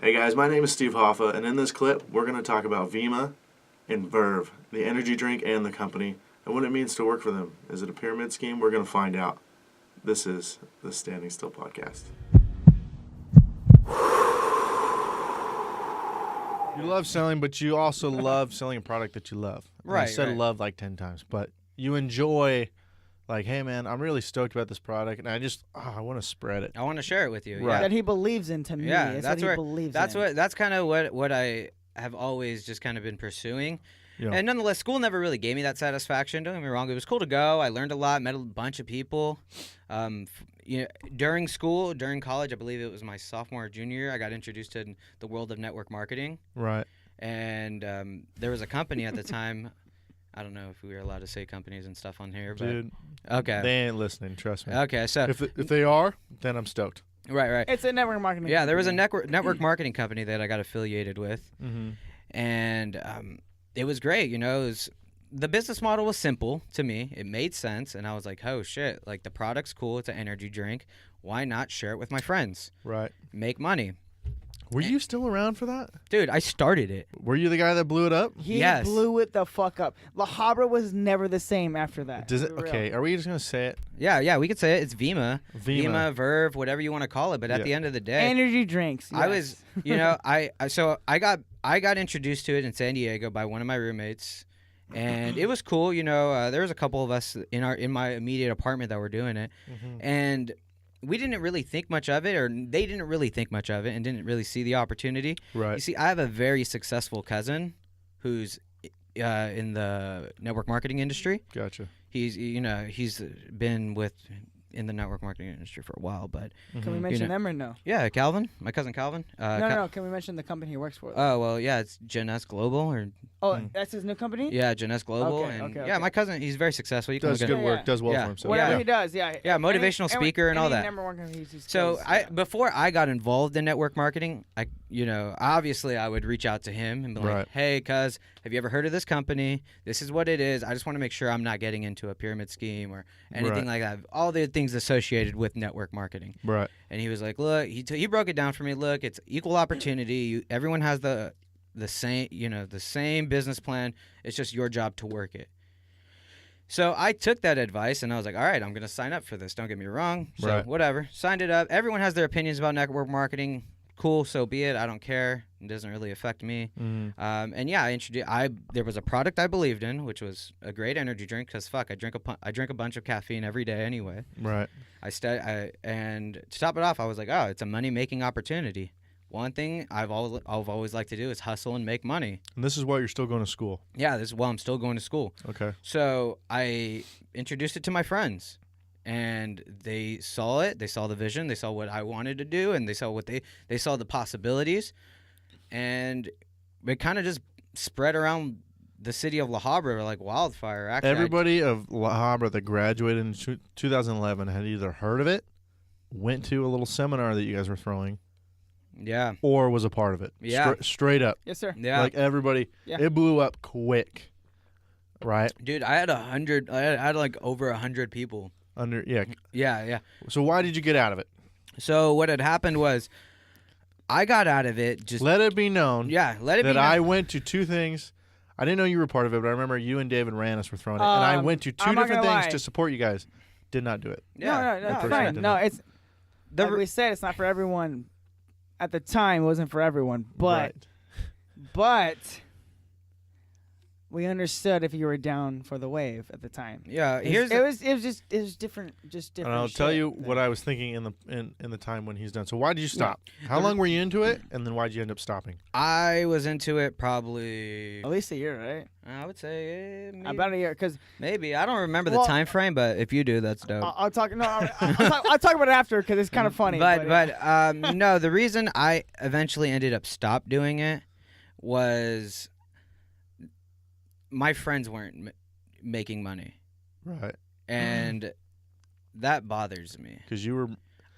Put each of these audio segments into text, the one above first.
Hey guys, my name is Steve Hoffa, and in this clip, we're going to talk about Vemma and Verve, the energy drink and the company, and what it means to work for them. Is it a pyramid scheme? We're going to find out. This is the Standing Still Podcast. You love selling, but you also love selling a product that you love. Right. I said love like 10 times, but you enjoy, like, hey, man, I'm really stoked about this product, and I want to spread it. I want to share it with you. Right. Yeah. That he believes in to me. Yeah, That's what he believes in. That's kind of what I have always just kind of been pursuing. Yeah. And nonetheless, school never really gave me that satisfaction. Don't get me wrong; it was cool to go. I learned a lot, met a bunch of people. During school, during college, I believe it was my sophomore or junior year, I got introduced to the world of network marketing. Right. And there was a company at the time. I don't know if we were allowed to say companies and stuff on here, but Dude, okay, they ain't listening. Trust me. okay. So If they are, then I'm stoked. right. It's a network marketing. Yeah, there was a company. network marketing company that I got affiliated with. Mm-hmm. And it was great. The business model was simple to me. It made sense, and I was like, oh shit, like the product's cool. It's an energy drink. Why not share it with my friends? Right. Make money. Were you still around for that? Dude, I started it. Were you the guy that blew it up? He Yes. blew it the fuck up. La Habra was never the same after that. Does it? For real. Okay. Are we just gonna say it? Yeah, we could say it. It's Vemma. Vemma. Verve, whatever you want to call it. But at Yeah. the end of the day, Energy drinks. I yes. was, I got introduced to it in San Diego by one of my roommates, and it was cool. There was a couple of us in my immediate apartment that were doing it, Mm-hmm. and we didn't really think much of it, or they didn't really think much of it, and didn't really see the opportunity. Right. You see, I have a very successful cousin who's in the network marketing industry. Gotcha. He's been in the network marketing industry for a while, but Can we mention them or no? yeah, Calvin, my cousin Calvin. No. Can we mention the company he works for? Oh well, yeah, it's Gen S Global, or That's his new company? yeah, Gen S Global, Okay, and okay, yeah, okay. my cousin, he's very successful. You can Does look good at Yeah, work. yeah. Does well Yeah. for himself. Whatever Yeah. he does, yeah. Yeah, motivational speaker and all that. So before I got involved in network marketing, obviously I would reach out to him and be like, Right. hey, cuz, have you ever heard of this company? This is what it is. I just want to make sure I'm not getting into a pyramid scheme or anything like that. All the things associated with network marketing. Right. And he was like, look, he broke it down for me. Look, it's equal opportunity. Everyone has the same business plan. It's just your job to work it. So I took that advice and I was like, all right, I'm going to sign up for this. Don't get me wrong. So Right. whatever. Signed it up. Everyone has their opinions about network marketing. Cool, so be it. I don't care. It doesn't really affect me. Mm-hmm. And yeah, there was a product I believed in, which was a great energy drink. Cause fuck, I drink a bunch of caffeine every day anyway. Right. And to top it off, I was like, oh, it's a money making opportunity. One thing I've always liked to do is hustle and make money. And this is why you're still going to school. Yeah, this is while I'm still going to school. Okay. So I introduced it to my friends, and they saw it. They saw the vision. They saw what I wanted to do, and they saw they saw the possibilities, and it kind of just spread around the city of La Habra like wildfire. Actually, Everybody of La Habra that graduated in 2011 had either heard of it, went to a little seminar that you guys were throwing, yeah, or was a part of it. Yeah. Straight up. Yes, sir. yeah. Like everybody, Yeah. it blew up quick. Right? Dude, I had 100. I had like over 100 people. Yeah. So why did you get out of it? So what had happened was, I got out of it just. Let it be known Let it that be. I went to two things. I didn't know you were part of it, but I remember you and David Rannis were throwing it. And I went to two I'm not different gonna things lie. to support you guys. Did not do it. Yeah. No, I it's personally fine. did No, not. it's like we said, it's not for everyone. At the time, it wasn't for everyone, but we understood if you were down for the wave at the time. Yeah. It was different, just different. And I'll tell shit you then. what I was thinking in the time when he's done. So why did you stop? How long were you into it, and then why did you end up stopping? I was into it probably. At least a year, right? I would say maybe, About a year, because maybe. I don't remember the Well, time frame, but if you do, that's dope. I'll talk. No, I'll talk about it after because it's kind of funny. But no, the reason I eventually ended up stop doing it was my friends weren't making money, Right. and that bothers me. Because you were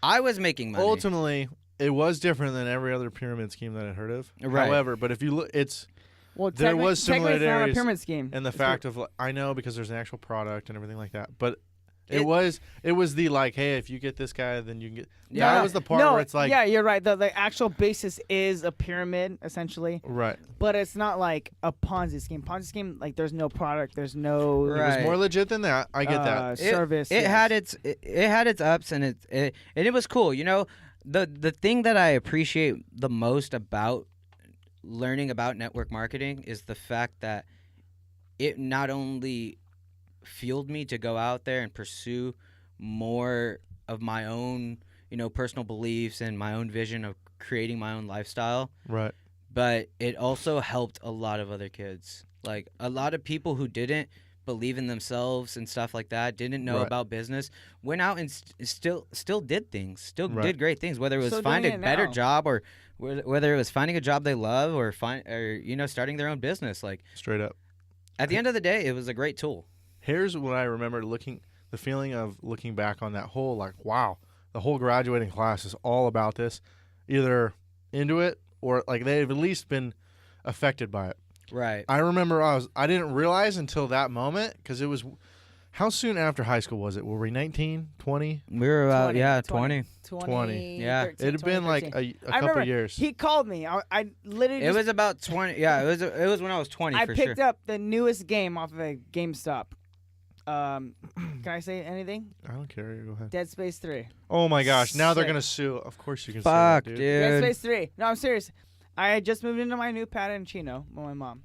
I was making money. ultimately, it was different than every other pyramid scheme that I'd heard of. Right. However, but if you look, well, there was technically it's not a similarities pyramid scheme. and the fact of, I know because there's an actual product and everything like that, but It was the like, hey, if you get this guy, then you can get. Yeah. That was the part no, where it's like, yeah, you're right. The actual basis is a pyramid essentially, right. but it's not like a Ponzi scheme. Ponzi scheme, like there's no product, there's no It was Right. more legit than that. I get that. service. It yes. had its ups and it was cool. You know, the thing that I appreciate the most about learning about network marketing is the fact that it not only fueled me to go out there and pursue more of my own, you know, personal beliefs and my own vision of creating my own lifestyle, Right. but it also helped a lot of other kids. Like a lot of people who didn't believe in themselves and stuff like that, didn't know Right. about business, went out and still did things, still Right. did great things, whether it was Still find doing a it better now. job or whether it was finding a job they love or you know, starting their own business. Like Straight up. at the end of the day, it was a great tool. Here's what I remember the feeling of looking back on that whole, like, wow, the whole graduating class is all about this, either into it or like they've at least been affected by it. Right. I remember I didn't realize until that moment, because it was, how soon after high school was it? Were we 19, 20? We were about 20. 20. Yeah. 13, It had been like 2013. a I couple remember years. He called me. I literally It was about 20. Yeah, it was when I was 20 I for picked sure. up the newest game off of a GameStop. Can I say anything? I don't care. Go ahead. Dead Space 3. Oh my gosh! Now they're Sick. gonna sue. Of course you can Fuck, sue that, dude. Dead Space 3. No, I'm serious. I had just moved into my new pad in Chino with my mom,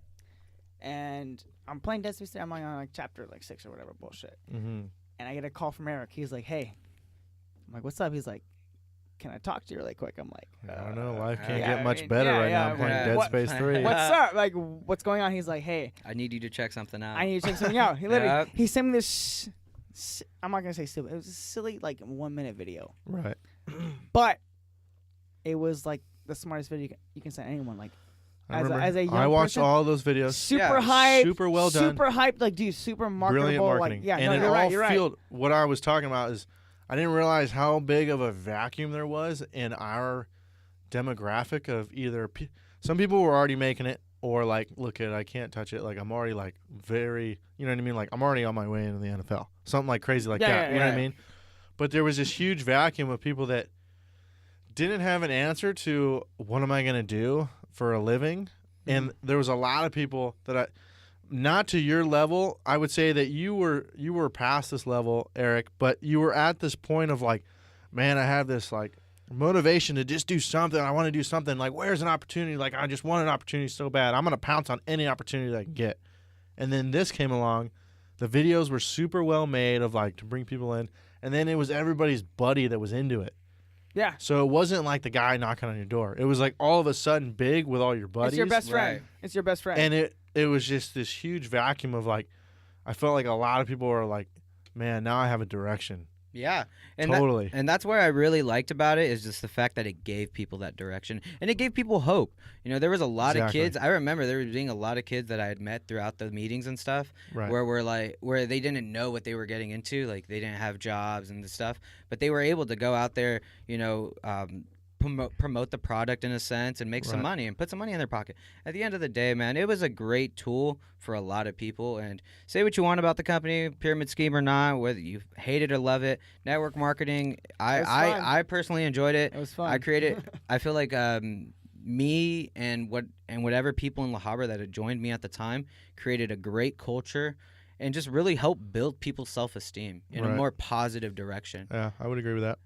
and I'm playing Dead Space 3. I'm like on like chapter like 6 or whatever bullshit, Mm-hmm. and I get a call from Eric. He's like, "Hey," I'm like, "What's up?" He's like, "Can I talk to you really quick?" I'm like, I don't know. Life can't yeah, get much I mean, better yeah, right now. yeah, I'm playing yeah. Dead What- Space 3. "What's up? Like, what's going on?" He's like, "Hey, I need you to check something out. I need to check something out." He literally Yep. he sent me this. I'm not gonna say stupid. It was a silly like 1 minute video, Right. but it was like the smartest video you can send anyone. Like I As a- remember. as a young I watched person, all those videos. super Yeah, hype, super well done. super hyped. Like, dude, super marketable. Brilliant marketing. Like, yeah, and no, it you're all right. You're right. fueled what I was talking about is I didn't realize how big of a vacuum there was in our demographic of either some people were already making it or like, look at, I can't touch it. Like I'm already like very, you know what I mean? Like I'm already on my way into the NFL. Something like crazy like Yeah, that. yeah, You know what I yeah. mean? But there was this huge vacuum of people that didn't have an answer to what am I going to do for a living? And there was a lot of people that not to your level. I would say that you were past this level, Eric, but you were at this point of like, man, I have this like motivation to just do something. I want to do something. Like, where's an opportunity? Like, I just want an opportunity so bad. I'm going to pounce on any opportunity that I can get. And then this came along. The videos were super well made of like to bring people in. And then it was everybody's buddy that was into it. Yeah, So it wasn't like the guy knocking on your door. It was like all of a sudden big with all your buddies. it's your best friend. Right. It's your best friend. And it was just this huge vacuum of like, I felt like a lot of people were like, man, now I have a direction. Yeah, and Totally. and that's what I really liked about it is just the fact that it gave people that direction and it gave people hope. You know, there was a lot of Exactly. kids. I remember there was being a lot of kids that I had met throughout the meetings and stuff, Right. where they didn't know what they were getting into, like they didn't have jobs and stuff, but they were able to go out there, you know, promote the product in a sense and make some Right. money and put some money in their pocket. At the end of the day, man, it was a great tool for a lot of people. And say what you want about the company, pyramid scheme or not, whether you hate it or love it, network marketing, was fun. I personally enjoyed it. it was fun. I created. I feel like me and whatever people in La Habra that had joined me at the time created a great culture and just really helped build people's self-esteem in a Right. more positive direction. Yeah, I would agree with that.